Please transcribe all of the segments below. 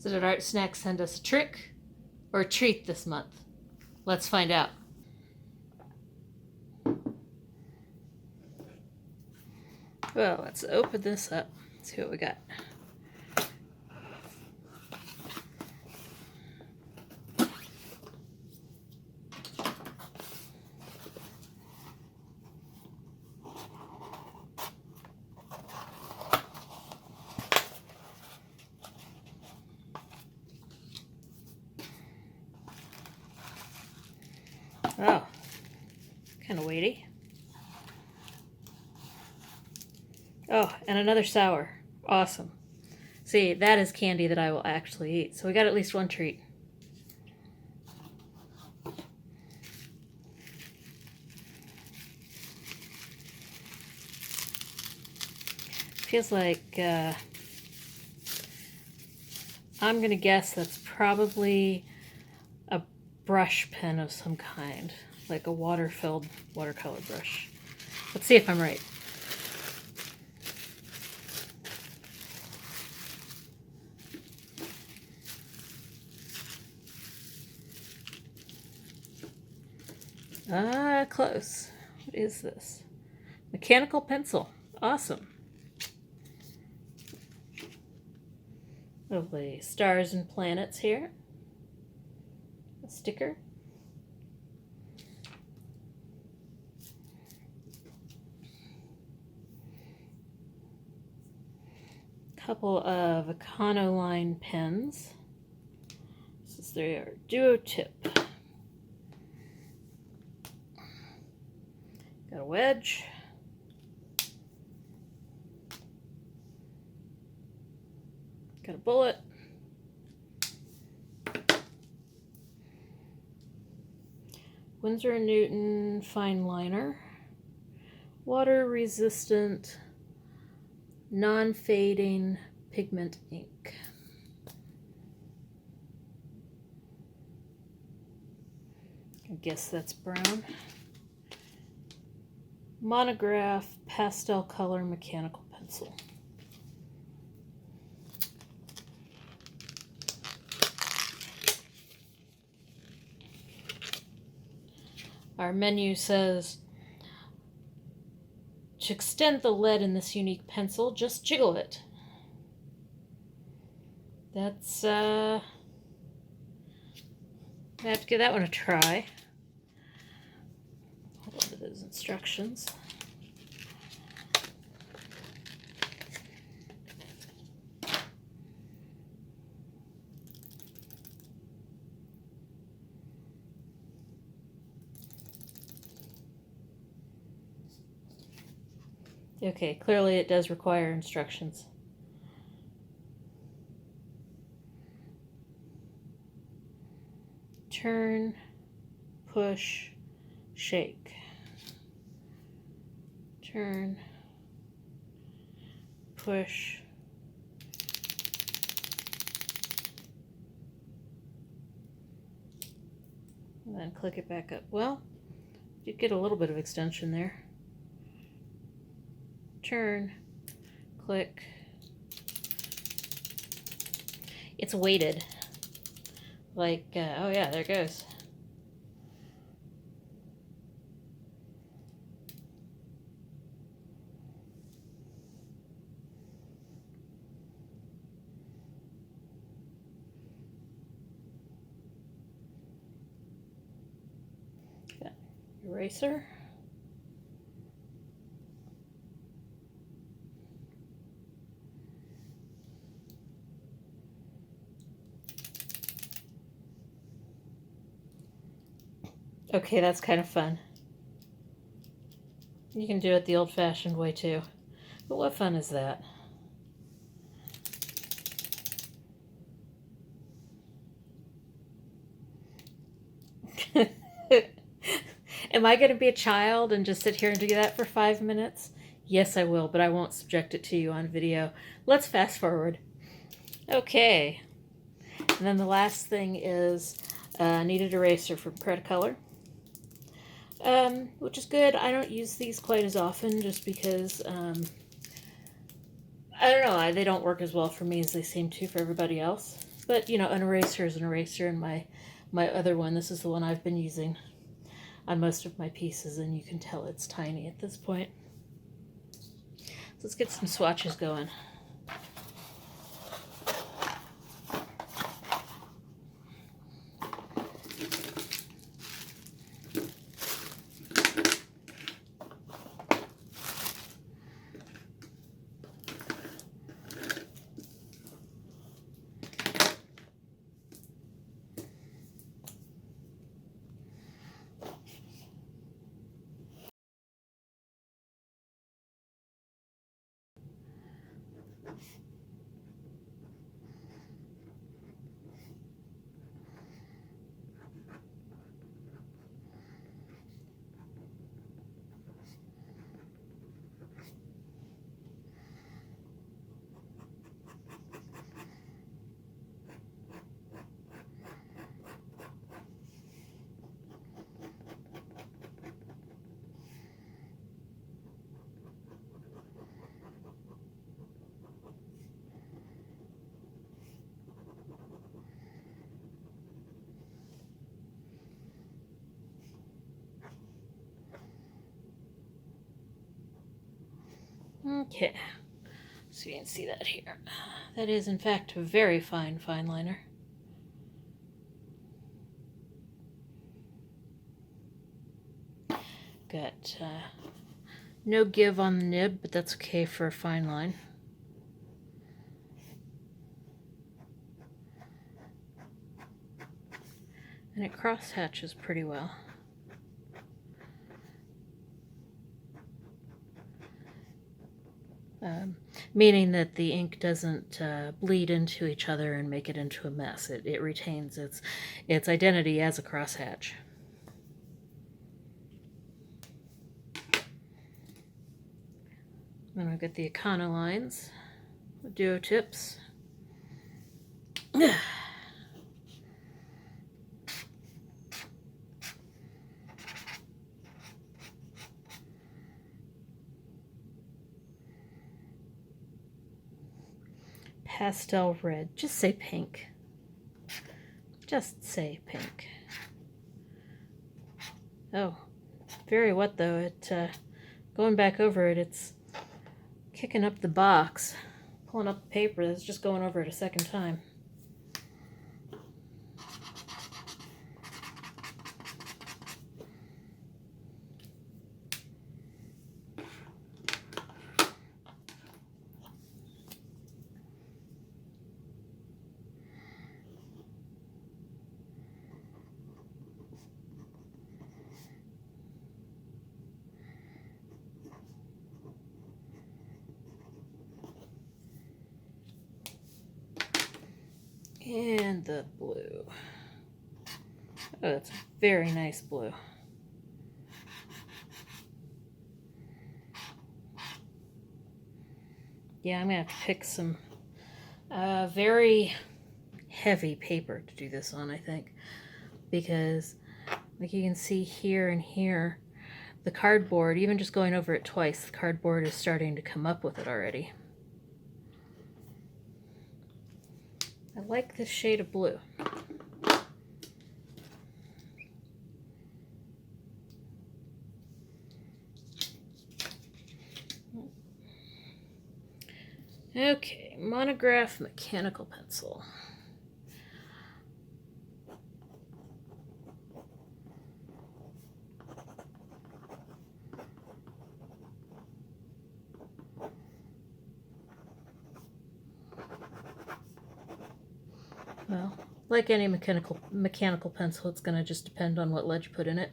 So did ArtSnacks send us a trick or a treat this month? Let's find out. Well, let's open this up. See what we got. Oh, kind of weighty. Oh, and another sour. Awesome. See, that is candy that I will actually eat. So we got at least one treat. Feels like, I'm going to guess that's probably a brush pen of some kind. Like a water-filled watercolor brush. Let's see if I'm right. Close. What is this? Mechanical pencil. Awesome. Lovely stars and planets here. A sticker. Couple of Econoline pens. This is their duo tip. Got a wedge. Got a bullet. Winsor & Newton fine liner. Water resistant, non-fading pigment ink. I guess that's brown. Monograph pastel color mechanical pencil. Our menu says, to extend the lead in this unique pencil, just jiggle it. That's, I have to give that one a try. Hold on to those instructions. Okay, clearly it does require instructions. Turn, push, shake. Turn, push. And then click it back up. Well, you get a little bit of extension there. Turn, click. It's weighted. Like, oh yeah, there it goes. Got eraser. Okay, that's kind of fun. You can do it the old-fashioned way too. But what fun is that? Am I going to be a child and just sit here and do that for 5 minutes? Yes, I will, but I won't subject it to you on video. Let's fast forward. Okay. And then the last thing is kneaded eraser from Cretacolor. Which is good. I don't use these quite as often just because, I don't know, they don't work as well for me as they seem to for everybody else. But, you know, an eraser is an eraser, and my other one, this is the one I've been using on most of my pieces, and you can tell it's tiny at this point. So let's get some swatches going. Okay, so you can see that here. That is, in fact, a very fine liner. Got no give on the nib, but that's okay for a fine line. And it cross hatches pretty well. Meaning that the ink doesn't bleed into each other and make it into a mess. It retains its identity as a crosshatch. Then I've got the Econo lines, the duo tips. Pastel red. Just say pink. Just say pink. Oh, very wet though. It going back over it, it's kicking up the box, pulling up the paper. It's just going over it a second time. And the blue. Oh, that's a very nice blue. Yeah, I'm going to have to pick some very heavy paper to do this on, I think. Because, like you can see here and here, the cardboard, even just going over it twice, the cardboard is starting to come up with it already. I like this shade of blue. Okay, monograph mechanical pencil. Well, like any mechanical pencil, it's going to just depend on what lead you put in it.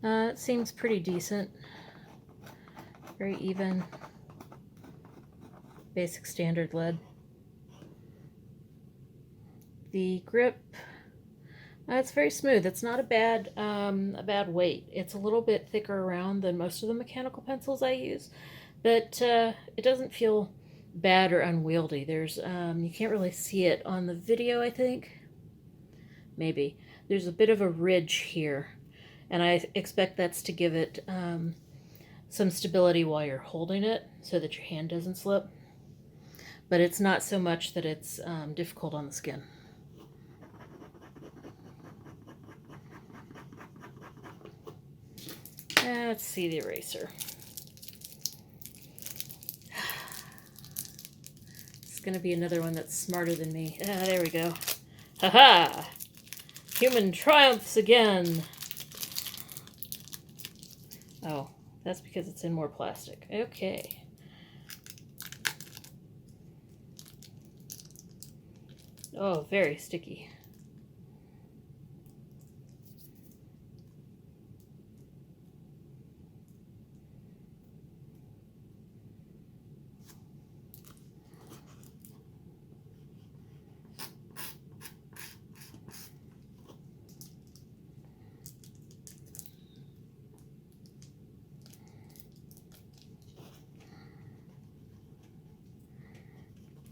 It seems pretty decent. Very even. Basic standard lead. The grip, it's very smooth. It's not a bad weight. It's a little bit thicker around than most of the mechanical pencils I use, but it doesn't feel bad or unwieldy. There's you can't really see it on the video, I think. Maybe. There's a bit of a ridge here, and I expect that's to give it some stability while you're holding it so that your hand doesn't slip. But it's not so much that it's difficult on the skin. Let's see the eraser. It's going to be another one that's smarter than me. There we go. Ha-ha! Human triumphs again. Oh, that's because it's in more plastic. Okay. Oh, very sticky.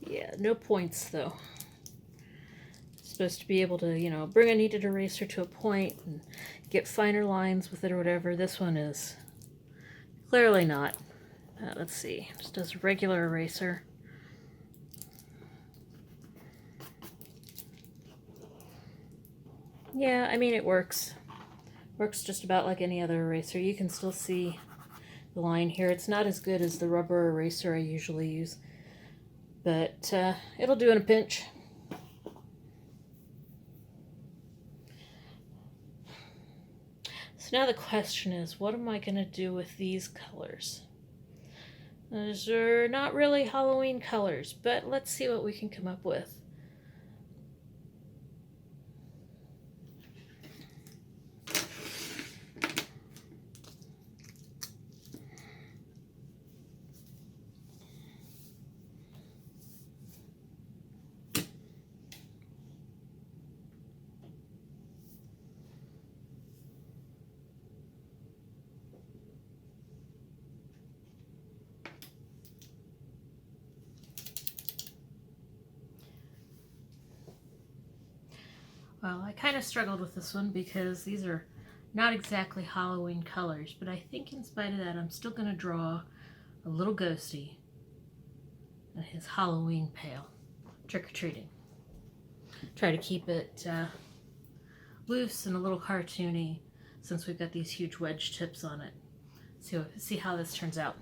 Yeah, no points though. Supposed to be able to, you know, bring a kneaded eraser to a point and get finer lines with it or whatever. This one is clearly not. Let's see, just as a regular eraser. Yeah, I mean, it works. Works just about like any other eraser. You can still see the line here. It's not as good as the rubber eraser I usually use, but it'll do in a pinch. So now the question is, what am I going to do with these colors? Those are not really Halloween colors, but let's see what we can come up with. Well, I kind of struggled with this one because these are not exactly Halloween colors, but I think in spite of that, I'm still going to draw a little ghosty and his Halloween pail, trick-or-treating. Try to keep it loose and a little cartoony since we've got these huge wedge tips on it. So see how this turns out.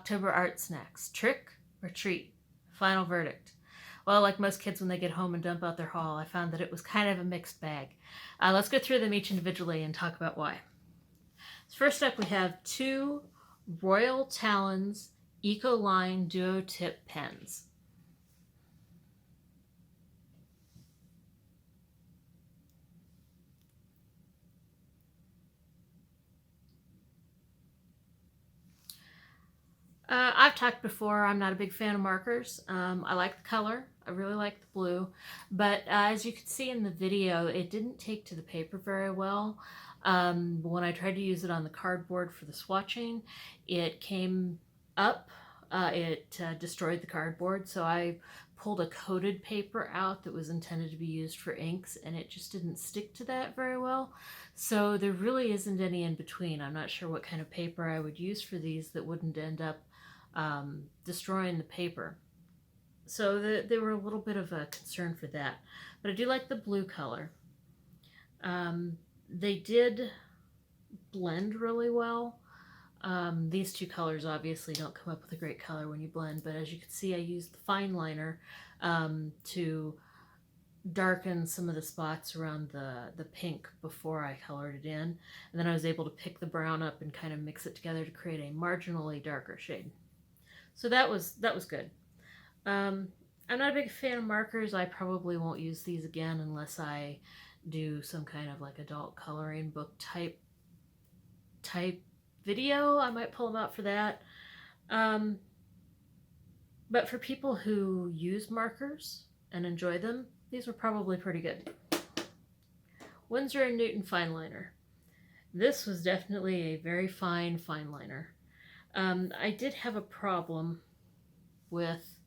October art snacks. Trick or treat? Final verdict. Well, like most kids when they get home and dump out their haul, I found that it was kind of a mixed bag. Let's go through them each individually and talk about why. So first up, we have 2 Royal Talons Ecoline Duo Tip pens. I've talked before, I'm not a big fan of markers. I like the color, I really like the blue, but as you can see in the video, it didn't take to the paper very well. When I tried to use it on the cardboard for the swatching, it came up, it destroyed the cardboard, so I pulled a coated paper out that was intended to be used for inks, and it just didn't stick to that very well. So there really isn't any in between. I'm not sure what kind of paper I would use for these that wouldn't end up destroying the paper. So they were a little bit of a concern for that. But I do like the blue color. They did blend really well. These 2 colors obviously don't come up with a great color when you blend, but as you can see, I used the fine liner to darken some of the spots around the pink before I colored it in, and then I was able to pick the brown up and kind of mix it together to create a marginally darker shade. So that was good. I'm not a big fan of markers. I probably won't use these again unless I do some kind of like adult coloring book type video. I might pull them out for that. But for people who use markers and enjoy them, these were probably pretty good. Winsor & Newton fine liner. This was definitely a very fine liner. I did have a problem with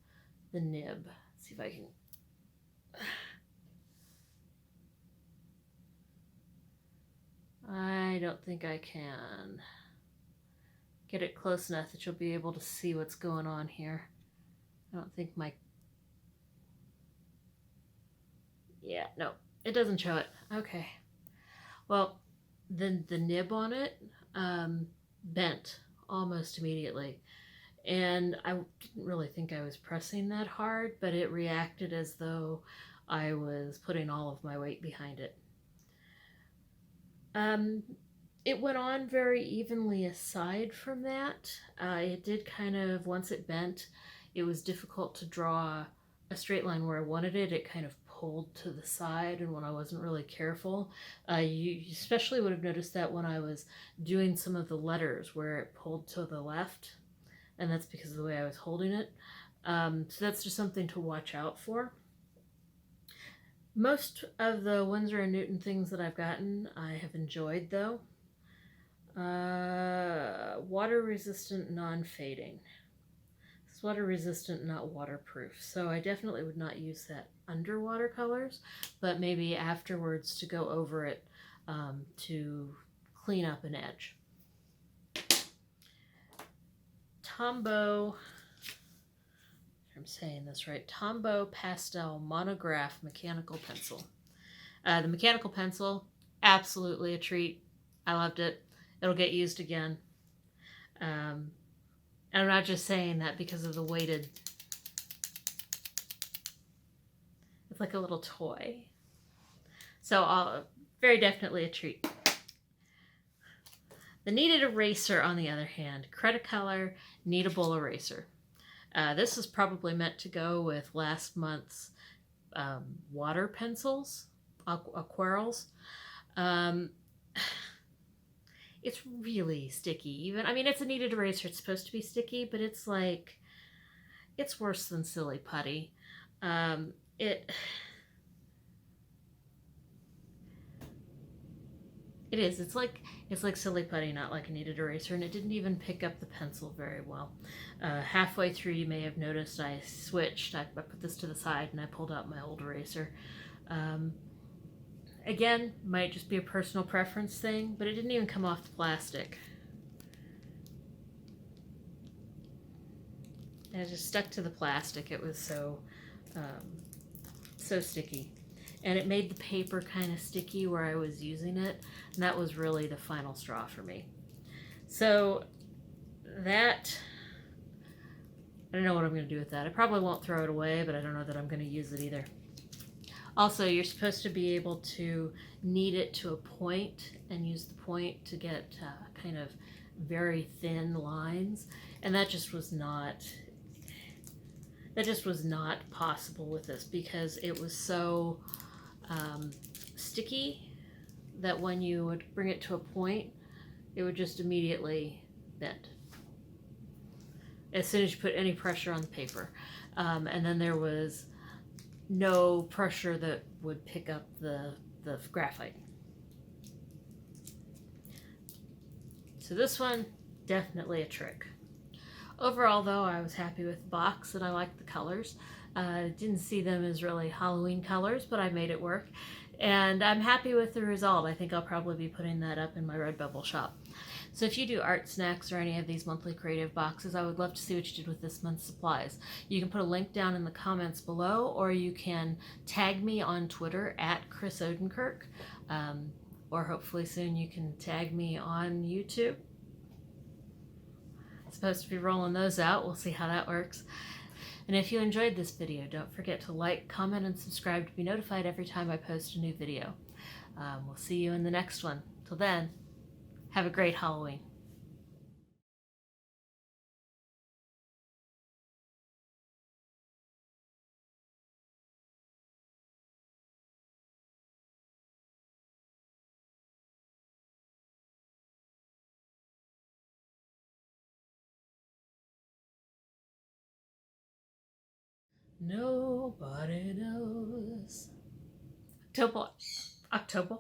the nib. Let's see if I can... I don't think I can get it close enough that you'll be able to see what's going on here. I don't think my... Yeah, no, it doesn't show it. Okay. Well, the nib on it bent almost immediately. And I didn't really think I was pressing that hard, but it reacted as though I was putting all of my weight behind it. It went on very evenly aside from that. It did kind of, once it bent, it was difficult to draw a straight line where I wanted it. It kind of pulled to the side, and when I wasn't really careful, you especially would have noticed that when I was doing some of the letters where it pulled to the left, and that's because of the way I was holding it. So that's just something to watch out for. Most of the Winsor & Newton things that I've gotten, I have enjoyed though. Water resistant, non-fading. It's water resistant, not waterproof. So I definitely would not use that under watercolors, but maybe afterwards to go over it to clean up an edge. Tombow, I'm saying this right, Tombow Pastel Monograph Mechanical Pencil. The mechanical pencil, absolutely a treat. I loved it. It'll get used again. And I'm not just saying that because of the weighted, it's like a little toy. So very definitely a treat. The kneaded eraser, on the other hand, Cretacolor Kneadable Eraser. This is probably meant to go with last month's water pencils, aquarels. It's really sticky. Even, I mean, it's a kneaded eraser. It's supposed to be sticky, but it's like, it's worse than silly putty. It is. It's like silly putty, not like a kneaded eraser, and it didn't even pick up the pencil very well. Halfway through, you may have noticed I switched. I put this to the side and I pulled out my old eraser. Again, might just be a personal preference thing, but it didn't even come off the plastic. And it just stuck to the plastic. It was so sticky. And it made the paper kind of sticky where I was using it, and that was really the final straw for me. So that I don't know what I'm going to do with that. I probably won't throw it away, but I don't know that I'm going to use it either. Also, you're supposed to be able to knead it to a point and use the point to get kind of very thin lines, and that just was not possible with this because it was so sticky that when you would bring it to a point, it would just immediately bend as soon as you put any pressure on the paper. And then there was no pressure that would pick up the graphite. So this one, definitely a trick. Overall though, I was happy with the box and I liked the colors. Didn't see them as really Halloween colors, but I made it work. And I'm happy with the result. I think I'll probably be putting that up in my Redbubble shop. So if you do ArtSnacks or any of these monthly creative boxes, I would love to see what you did with this month's supplies. You can put a link down in the comments below, or you can tag me on Twitter at Chris Odenkirk, or hopefully soon you can tag me on YouTube. I'm supposed to be rolling those out. We'll see how that works. And if you enjoyed this video, don't forget to like, comment, and subscribe to be notified every time I post a new video. We'll see you in the next one. Till then, have a great Halloween. Nobody knows. October. October.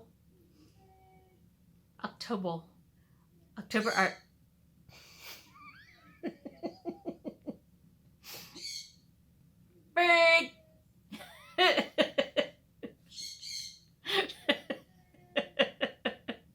October. October art. Bird.